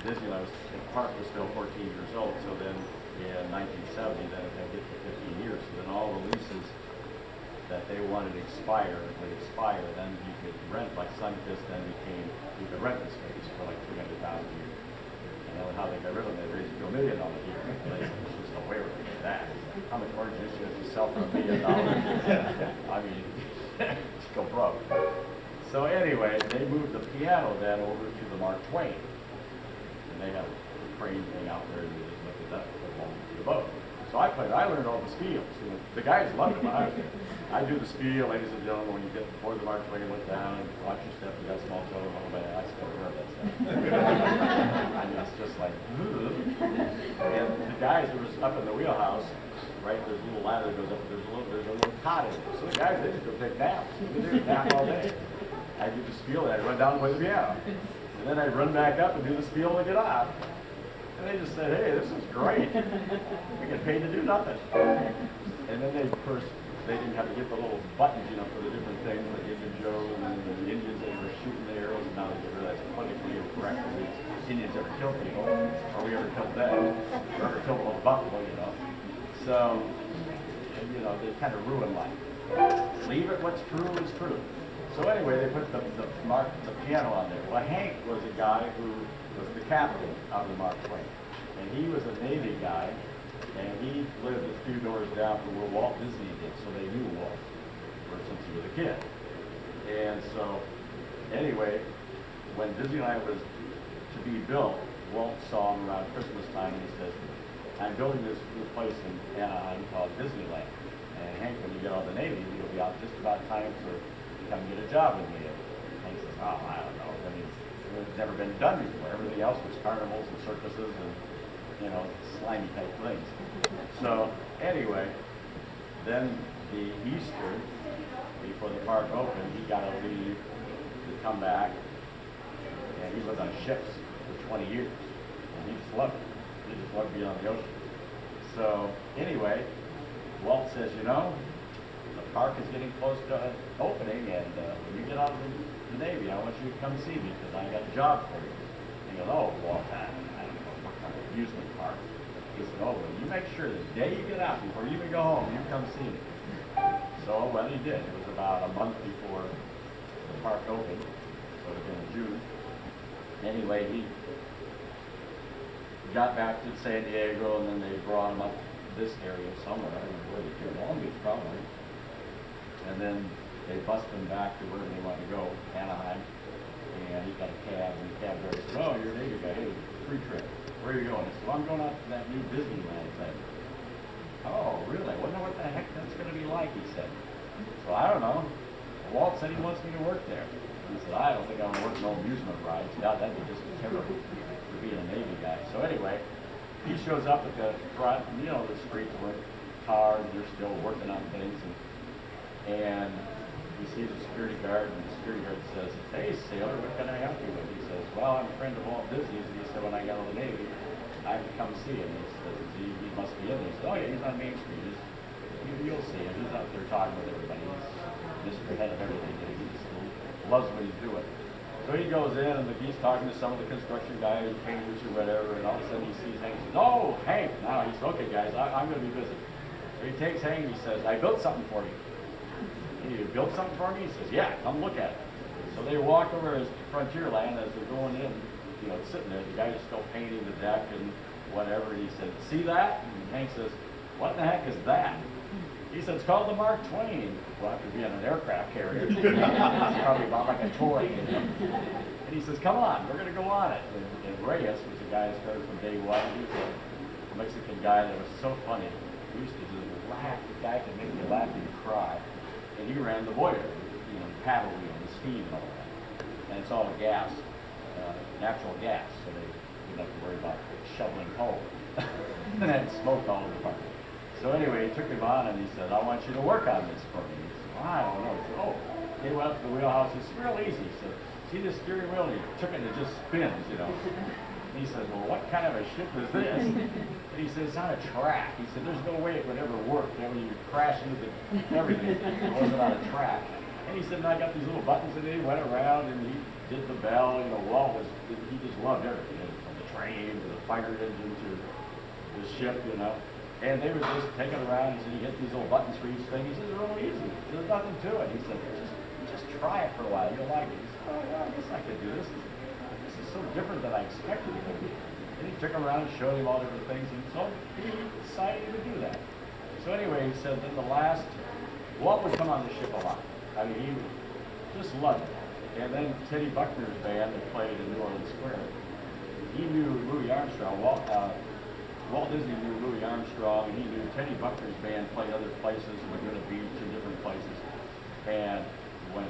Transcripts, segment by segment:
Disneyland, the park was still 14 years old, so then in 1970, then it had get to 15 years. So then all the leases that they wanted to expire would expire. Then you could rent, like Sunkist then became, you could rent the space for like $300,000 a year. And then how they got rid of them, they raised $1 million a year. They said, there's just no way we're gonna do that. How much orange juice you have to sell for $1 million? I mean, just go broke. So anyway, they moved the piano then over to the Mark Twain. And they have a crane thing out there and they just look at that along the boat. So I learned all the spiels. You know, the guys loved it when I was there. I do the spiel, ladies and gentlemen, when you get before the Mark Twain went down, and watch your step, you got small children, all that. I still heard that stuff. I mean, it's just like, ugh. And the guys, it was up in the wheelhouse, right? There's a little ladder that goes up, there's a little cot in there. So the guys, they just go take naps. They nap all day. I do the spiel, and I run down and play the piano. And then I run back up and do the spiel and get off. And they just said, hey, this is great. We get paid to do nothing. And then they didn't have to get the little buttons, you know, for the different things, like Indian Joe and the Indians that were shooting the arrows, and now they get rid of that politically incorrect. The Indians ever killed people, or we ever killed them, or ever killed a buffalo, you know. So, you know, they kind of ruin life. Leave it, what's true is true. So anyway, they put the piano on there. Well, Hank was a guy who was the captain of the Mark Twain. And he was a Navy guy, and he lived a few doors down from where Walt Disney did, so they knew Walt since he was a kid. And so, anyway, when Disneyland was to be built, Walt saw him around Christmas time, and he says, I'm building this new place in Anaheim called Disneyland. And Hank, when you get out of the Navy, you'll be out just about time to come get a job with me. And Hank says, oh, I don't know. I mean, it's never been done before. Everything else was carnivals and circuses and, you know, slimy type things. So, anyway, then the Easter, before the park opened, he got to leave to come back. And he lived on ships for 20 years. And he just loved it. He just loved being on the ocean. So, anyway, Walt says, you know, the park is getting close to opening, and when you get out of the Navy, I want you to come see me because I got a job for you. And he goes, oh, Walt, I don't know what kind of amusement park. He said, oh, well, you make sure the day you get out, before you even go home, you come see me. So, well, he did. It was about a month before the park opened, so it would have been in June. Anyway, he got back to San Diego, and then they brought him up this area somewhere. I don't know where they did. Long Beach, probably. And then they busted him back to where they wanted to go, Anaheim. And he got a cab, and the cab driver said, oh, you're a Navy guy. Hey, free trip. Where are you going? He said, well, I'm going out to that new Disneyland thing. Oh, really? I wonder what the heck that's going to be like, he said. So I don't know. Walt said he wants me to work there. He said, I don't think I want to work no amusement rides. God, that'd be just terrible for being a Navy guy. So anyway, he shows up at the front, and you know, the streets were cars, they're still working on things. And he sees a security guard, and the security guard says, hey, sailor, what can I help you with? He says, well, I'm a friend of Walt Disney's. And he said, when I got out of the Navy, I had to come see him. He says, he must be in there. He said, oh, yeah, he's on Main Street. You'll see him. He's out there talking with everybody. He's Mr. Head of everything. He loves what he's doing. So he goes in, and he's talking to some of the construction guys, painters or whatever, and all of a sudden he sees Hank. He says, oh, Hank. Now he says, okay, guys, I'm going to be busy. So he takes Hank, and he says, I built something for you. And you built something for me? He says, yeah, come look at it. So they walk over his Frontierland as they're going in, you know, sitting there. The guy is still painting the deck and whatever. And he said, see that? And Hank says, what the heck is that? He said, it's called the Mark Twain. Well, after being an aircraft carrier, it's probably about like a toy. You know? And he says, come on, we're going to go on it. And Reyes was the guy that started from day one. He was a Mexican guy that was so funny. He used to just laugh. The guy could make you laugh and cry. And he ran the Voyager, you know, the paddle wheel, the steam and all that. And it's all gas, natural gas, so they didn't have to worry about shoveling coal. And then smoke all over the park. So anyway, he took him on and he said, I want you to work on this for me. He said, well, I don't know. He said, oh, he went up to the wheelhouse. He said, real easy. He said, see this steering wheel? And he took it and it just spins, you know. And he said, well, what kind of a ship is this? And he said, it's on a track. He said, there's no way it would ever work. You know, when you crash into everything, it wasn't on a track. And he said, and I got these little buttons and he went around and he did the bell. You know, Walt he just loved everything. From the frame to the fire engine to the ship, you know. And they would just take it around. He said, you hit these little buttons for each thing. He said, it's real easy. There's nothing to it. He said, just try it for a while. You'll like it. He said, oh, yeah, I guess I could do this. This is so different than I expected it to be. And he took him around and showed him all different things. And so he decided to do that. So anyway, he said that Walt would come on the ship a lot. I mean, he just loved it. And then Teddy Buckner's band that played in New Orleans Square, he knew Louis Armstrong. Walt Disney knew Louis Armstrong, and he knew Teddy Buckner's band played other places, Laguna Beach and different places. And when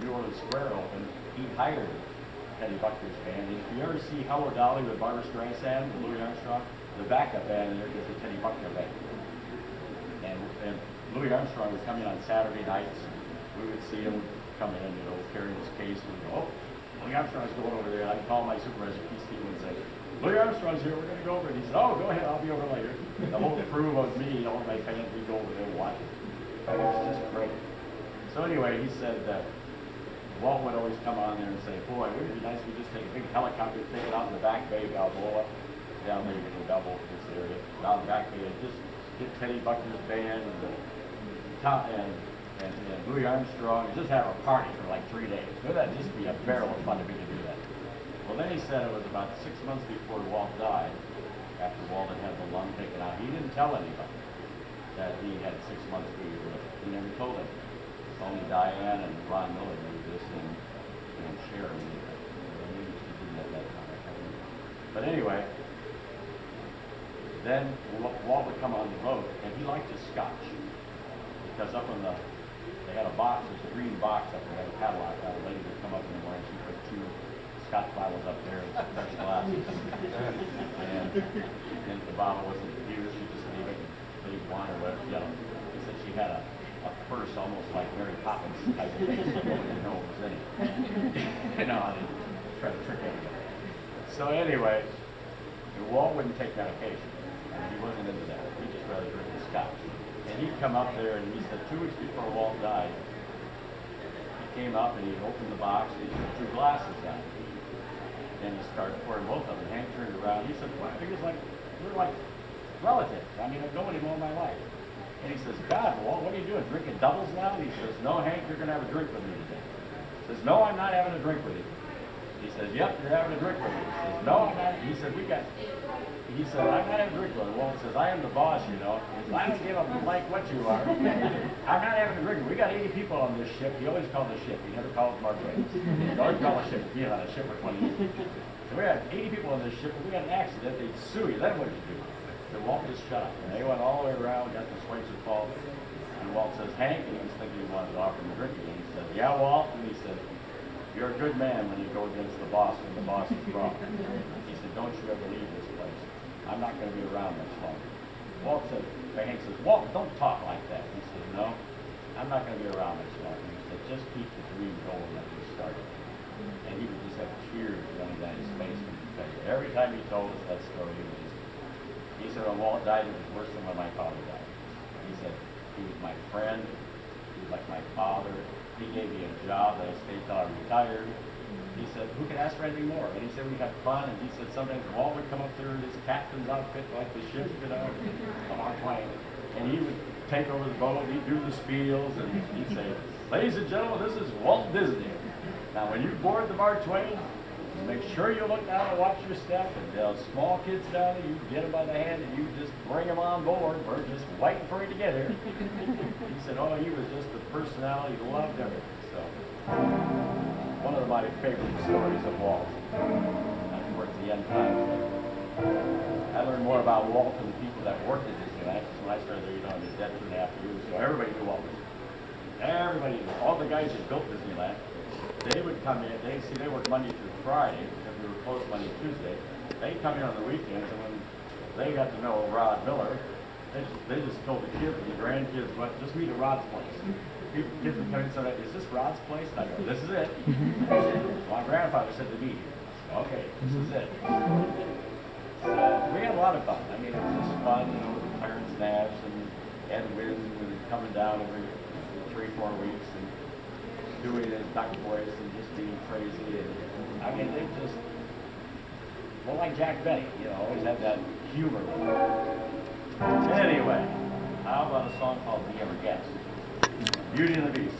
New Orleans Square opened, he hired Teddy Buckner's band. And if you ever see Hello Dolly with Barbra Streisand and Louis Armstrong, the backup band in there is the Teddy Buckner band. And Louis Armstrong would come in on Saturday nights. We would see him coming in, you know, carrying his case, and we'd go, oh, Louis Armstrong's going over there. I'd call my supervisor, Keith Stevens, and say, Louis Armstrong's here, we're going to go over. And he said, oh, go ahead, I'll be over later. The whole crew of me, all my fans, we'd go over there and watch it. It was just great. So anyway, he said that Walt would always come on there and say, boy, wouldn't it be nice if we just take a big helicopter, take it out in the back bay, Balboa, down there, you can double this area, down the back bay, and just get Teddy Buckner's band and the top end. And Louis Armstrong, and just have a party for like 3 days. Wouldn't that just be a barrel of fun to be to do that? Well, then he said it was about 6 months before Walt died, after Walt had the lung taken out. He didn't tell anybody that he had 6 months to live. He never told anybody. Only Diane and Ron Miller knew this, and Sharon knew that. Maybe she didn't at that time, I can't remember. But anyway, then Walt would come on the boat, and he liked his scotch. Because up on they had a box, there's a green box up there, had a padlock out. A lady would come up in the morning, she put 2 Scotch bottles up there with some fresh glasses. And the bottle wasn't used, she just gave it big wine or whatever, you know. He said she had a purse almost like Mary Poppins type of thing, so nobody didn't know what was in it. You know, I didn't try to trick anybody. So anyway, Walt wouldn't take medication. I mean, he wasn't into that. He just rather drink his scotch. And he'd come up there, and he said 2 weeks before Walt died, he came up and he opened the box, and he took 2 glasses out. And he started pouring both of them. Hank turned around, he said, well, I think it's like, we're like relatives. I mean, I've known him all my life. And he says, God, Walt, what are you doing, drinking doubles now? And he says, no, Hank, you're going to have a drink with me today. He says, no, I'm not having a drink with you. He says, yep, you're having a drink with me. He says, no, I'm not. He said, he said, I'm not having a drink with him. Walt says, I am the boss, you know. He says, I don't give a blank what you are. I'm not having a drink. We got 80 people on this ship. He always called the ship. He never called it Mark Twain. He always called the ship. He's been on a ship for 20 years. So we had 80 people on this ship. If we got an accident, they'd sue you. Then what did you do? So Walt just shut up. And they went all the way around, got the Schweitzer fault. And Walt says, Hank, and he was thinking he wanted to offer him a drink again. He said, yeah, Walt. And he said, you're a good man when you go against the boss when the boss is wrong. He said, don't you ever leave this place. I'm not going to be around much longer. Walt said, Hank says, Walt, don't talk like that. He said, no, I'm not going to be around much longer. He said, just keep the dream going that we started. And he would just have tears running down his face when he said it. Every time he told us that story, he said, when Walt died, it was worse than when my father died. He said, he was my friend. He was like my father. He gave me a job that I stayed till I retired. He said, who could ask for anything more? And he said, we had fun. And he said, sometimes Walt would come up there in his captain's outfit like the ship, you know, on our plane. And he would take over the boat. He'd do the spiels. And he'd say, ladies and gentlemen, this is Walt Disney. Now, when you board the Mark Twain, make sure you look down and watch your step. And those small kids down there, you get them by the hand and you just bring them on board. We're just waiting for you to get here. He said, oh, he was just a personality. He loved everything. So, one of my favorite stories of Walt. Towards the end time, I learned more about Walt than the people that worked at Disneyland. Because when I started there, you know, I was dead 2.5 years ago. Everybody knew Walt was. Everybody knew. All the guys that built Disneyland, they would come in. They worked Monday through Friday because we were closed Monday, Tuesday. They'd come in on the weekends, and when they got to know Rod Miller, they just told the kids and the grandkids, "What? Just meet at Rod's place." Kids would come in and say, "Is this Rod's place?" And I go, "This is it." My grandfather said to me, "Okay, this is it." So we had a lot of fun. I mean, it was just fun, you know, with Clarence Nash and Ed Wynn coming down every 3-4 weeks and doing his duck voice and just being crazy. And I mean, Well, like Jack Benny, you know, always had that humor with him. Anyway, how about a song called Be Ever Guest? Beauty and the Beast.